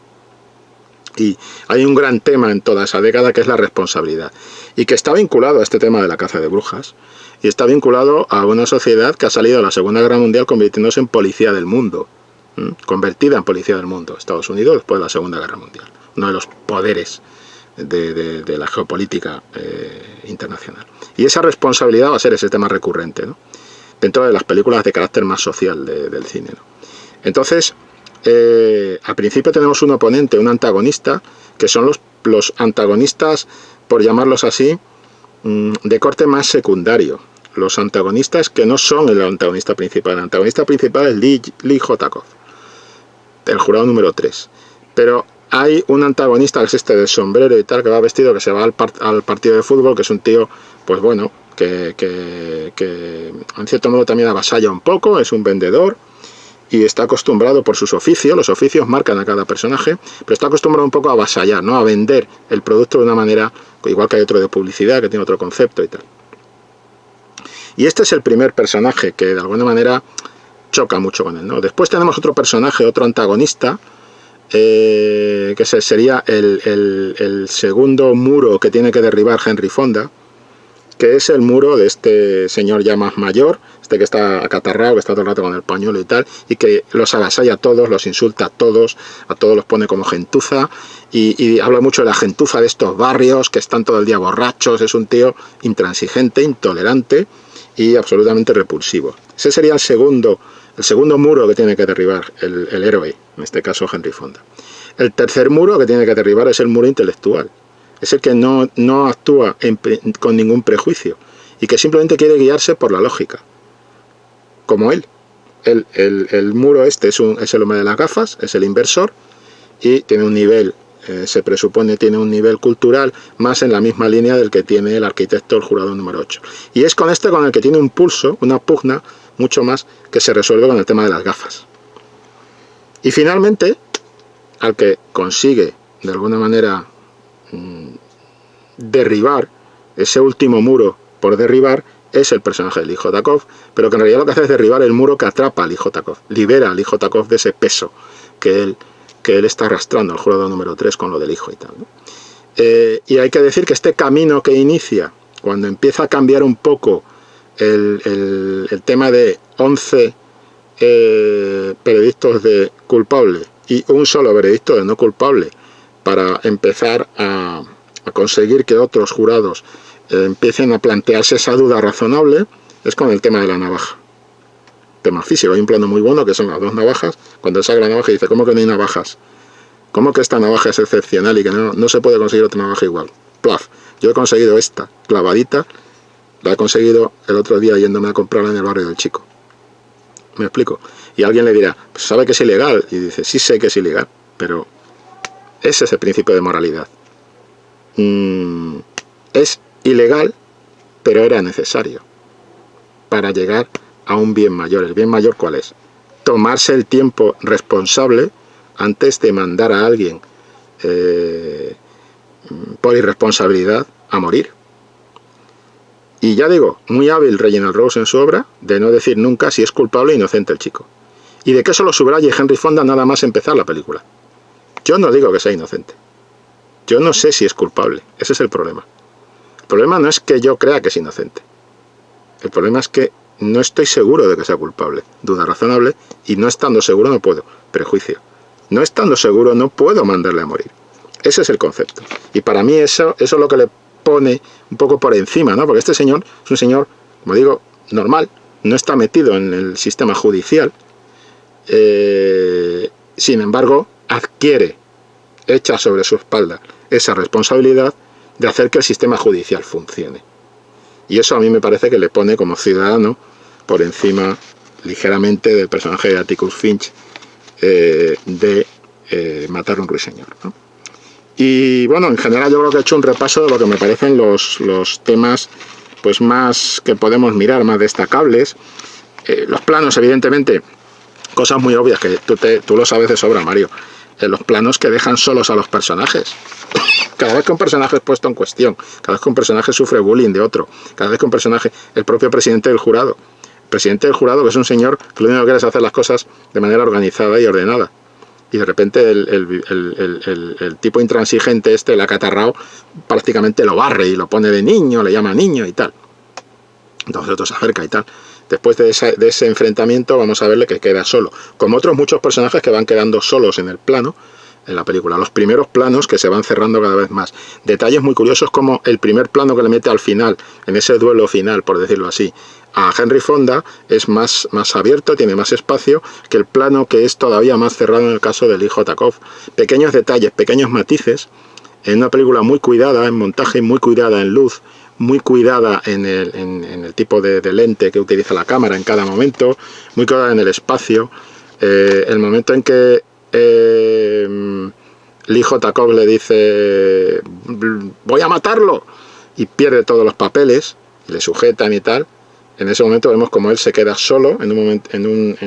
B: Y hay un gran tema en toda esa década que es la responsabilidad y que está vinculado a este tema de la caza de brujas y está vinculado a una sociedad que ha salido de la Segunda Guerra Mundial convirtiéndose en policía del mundo, convertida en policía del mundo, Estados Unidos después de la Segunda Guerra Mundial, uno de los poderes de la geopolítica internacional. Y esa responsabilidad va a ser ese tema recurrente, ¿no?, dentro de las películas de carácter más social del cine, ¿no? Entonces, al principio tenemos un oponente, un antagonista, que son los antagonistas, por llamarlos así, de corte más secundario. Los antagonistas que no son el antagonista principal. El antagonista principal es Lee J. Cobb, el jurado número 3. Pero hay un antagonista, que es este del sombrero y tal, que va vestido, que se va al partido de fútbol, que es un tío, pues bueno, que en cierto modo también avasalla un poco, es un vendedor y está acostumbrado por sus oficios, los oficios marcan a cada personaje, pero está acostumbrado un poco a avasallar, ¿no?, a vender el producto de una manera, igual que hay otro de publicidad, que tiene otro concepto y tal. Y este es el primer personaje que de alguna manera choca mucho con él, ¿no? Después tenemos otro personaje, otro antagonista, que sería el segundo muro que tiene que derribar Henry Fonda, que es el muro de este señor ya más mayor, este que está acatarrado, que está todo el rato con el pañuelo y tal, y que los avasalla a todos, los insulta a todos los pone como gentuza, y habla mucho de la gentuza de estos barrios, que están todo el día borrachos. Es un tío intransigente, intolerante y absolutamente repulsivo. Ese sería el segundo muro que tiene que derribar el héroe, en este caso Henry Fonda. El tercer muro que tiene que derribar es el muro intelectual. Es el que no actúa con ningún prejuicio y que simplemente quiere guiarse por la lógica, como él. El muro este es el hombre de las gafas, es el inversor, y tiene un nivel, se presupone, tiene un nivel cultural más en la misma línea del que tiene el arquitecto, el jurado número 8. Y es con el que tiene un pulso, una pugna, mucho más, que se resuelve con el tema de las gafas. Y finalmente, al que consigue, de alguna manera, derribar ese último muro por derribar, es el personaje de Lee J. Cobb, pero que en realidad lo que hace es derribar el muro que atrapa a Lee J. Cobb, libera a Lee J. Cobb de ese peso que él está arrastrando al jurado número 3 con lo del hijo y tal, ¿no? Y hay que decir que este camino que inicia, cuando empieza a cambiar un poco el tema de 11 veredictos de culpable y un solo veredicto de no culpable, para empezar a conseguir que otros jurados empiecen a plantearse esa duda razonable, es con el tema de la navaja. Tema físico, hay un plano muy bueno que son las dos navajas. Cuando él saca la navaja y dice, ¿cómo que no hay navajas? ¿Cómo que esta navaja es excepcional y que no se puede conseguir otra navaja igual? Plaf, yo he conseguido esta clavadita la he conseguido el otro día yéndome a comprarla en el barrio del Chico. ¿Me explico? Y alguien le dirá, pues sabe que es ilegal. Y dice, sí sé que es ilegal, pero ese es el principio de moralidad. Es ilegal, pero era necesario para llegar a un bien mayor. ¿El bien mayor cuál es? Tomarse el tiempo responsable antes de mandar a alguien por irresponsabilidad a morir. Y ya digo, muy hábil Reginald Rose en su obra de no decir nunca si es culpable o inocente el chico. Y de que eso lo subraye Henry Fonda nada más empezar la película. Yo no digo que sea inocente. Yo no sé si es culpable. Ese es el problema. El problema no es que yo crea que es inocente. El problema es que no estoy seguro de que sea culpable. Duda razonable, y no estando seguro no puedo. Prejuicio. No estando seguro no puedo mandarle a morir. Ese es el concepto. Y para mí eso es lo que le pone un poco por encima, ¿no? Porque este señor es un señor, como digo, normal, no está metido en el sistema judicial, sin embargo, adquiere, echa sobre su espalda esa responsabilidad de hacer que el sistema judicial funcione. Y eso a mí me parece que le pone como ciudadano por encima ligeramente del personaje de Atticus Finch de Matar a un ruiseñor, ¿no? Y bueno, en general yo creo que he hecho un repaso de lo que me parecen los temas pues más que podemos mirar, más destacables. Los planos, evidentemente, cosas muy obvias que tú lo sabes de sobra, Mario. Los planos que dejan solos a los personajes. Cada vez que un personaje es puesto en cuestión, cada vez que un personaje sufre bullying de otro, cada vez que un personaje, el propio presidente del jurado, que es un señor que lo único que quiere es hacer las cosas de manera organizada y ordenada. Y de repente el tipo intransigente el acatarrao, prácticamente lo barre y lo pone de niño, le llama niño y tal. Entonces otro se acerca y tal. Después de ese enfrentamiento vamos a verle que queda solo. Como otros muchos personajes que van quedando solos en el plano, en la película. Los primeros planos que se van cerrando cada vez más. Detalles muy curiosos como el primer plano que le mete al final, en ese duelo final, por decirlo así, a Henry Fonda es más abierto, tiene más espacio que el plano que es todavía más cerrado en el caso de Lee J. Cobb. Pequeños detalles, pequeños matices, en una película muy cuidada en montaje, muy cuidada en luz, muy cuidada en el tipo de lente que utiliza la cámara en cada momento, muy cuidada en el espacio. El momento en que Lee J. Cobb le dice voy a matarlo y pierde todos los papeles, le sujetan y tal. En ese momento vemos como él se queda solo en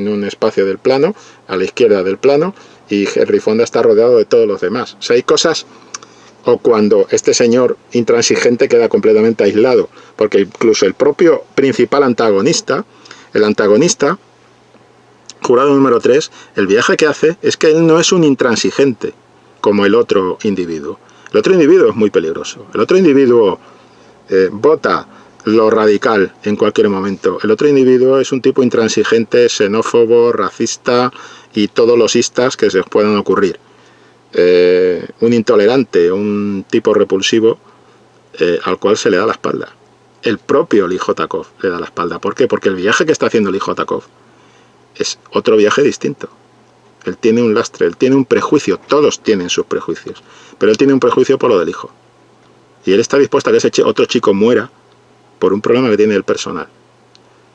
B: un espacio del plano, a la izquierda del plano, y Henry Fonda está rodeado de todos los demás. O sea, hay cosas, o cuando este señor intransigente queda completamente aislado, porque incluso el propio principal antagonista, jurado número 3, el viaje que hace es que él no es un intransigente como el otro individuo. El otro individuo es muy peligroso. El otro individuo vota lo radical en cualquier momento. El otro individuo es un tipo intransigente, xenófobo, racista y todos los istas que se puedan ocurrir. Un intolerante, un tipo repulsivo al cual se le da la espalda. El propio Lee J. Cobb le da la espalda. ¿Por qué? Porque el viaje que está haciendo Lee J. Cobb es otro viaje distinto. Él tiene un lastre, él tiene un prejuicio, todos tienen sus prejuicios, pero él tiene un prejuicio por lo del hijo. Y él está dispuesto a que ese otro chico muera por un problema que tiene el personal.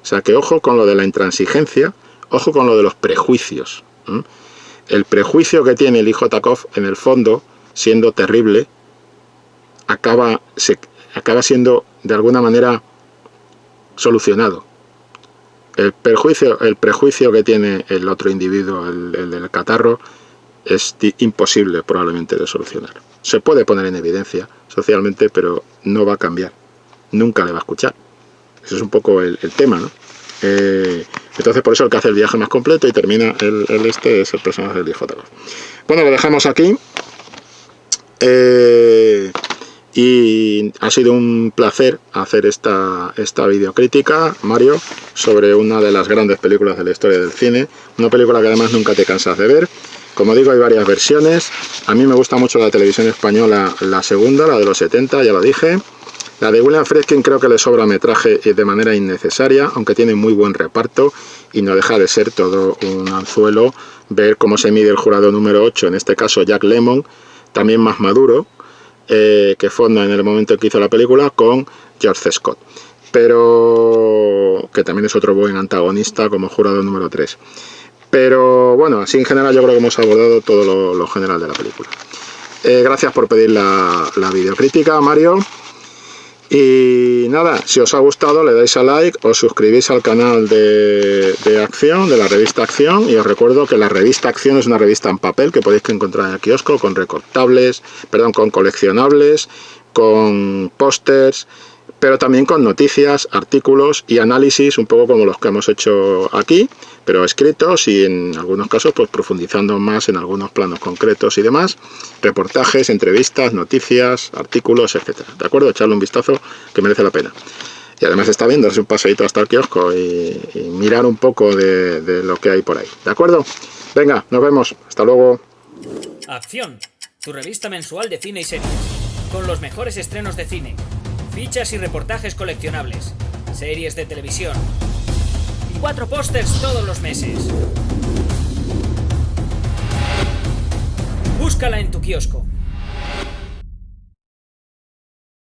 B: O sea que ojo con lo de la intransigencia, ojo con lo de los prejuicios. El prejuicio que tiene Lee J. Cobb, en el fondo, siendo terrible, acaba siendo de alguna manera solucionado. El prejuicio que tiene el otro individuo, el del catarro, es imposible probablemente de solucionar. Se puede poner en evidencia socialmente, pero no va a cambiar. Nunca le va a escuchar. Ese es un poco el tema, ¿no? Entonces por eso el que hace el viaje más completo y termina es el personaje del hijo. Bueno, lo dejamos aquí. Y ha sido un placer hacer esta videocrítica, Mario, sobre una de las grandes películas de la historia del cine. Una película que además nunca te cansas de ver. Como digo, hay varias versiones. A mí me gusta mucho la televisión española, la segunda, la de los 70, ya lo dije. La de William Friedkin creo que le sobra metraje de manera innecesaria, aunque tiene muy buen reparto y no deja de ser todo un anzuelo ver cómo se mide el jurado número 8, en este caso Jack Lemmon, también más maduro que Fonda en el momento en que hizo la película, con George C. Scott. pero que también es otro buen antagonista como jurado número 3. Pero bueno, así en general yo creo que hemos abordado todo lo general de la película. Gracias por pedir la videocrítica, Mario. Y nada, si os ha gustado le dais a like, os suscribís al canal de Acción, de la revista Acción, y os recuerdo que la revista Acción es una revista en papel que podéis encontrar en el kiosco con con coleccionables, con pósters, pero también con noticias, artículos y análisis, un poco como los que hemos hecho aquí, pero escritos y en algunos casos pues profundizando más en algunos planos concretos y demás, reportajes, entrevistas, noticias, artículos, etcétera. ¿De acuerdo? Echarle un vistazo que merece la pena. Y además está bien darse un paseíto hasta el kiosco y mirar un poco de lo que hay por ahí. ¿De acuerdo? Venga, nos vemos. Hasta luego.
A: Acción, tu revista mensual de cine y series, con los mejores estrenos de cine, fichas y reportajes coleccionables, series de televisión y 4 pósters todos los meses. Búscala en tu kiosco.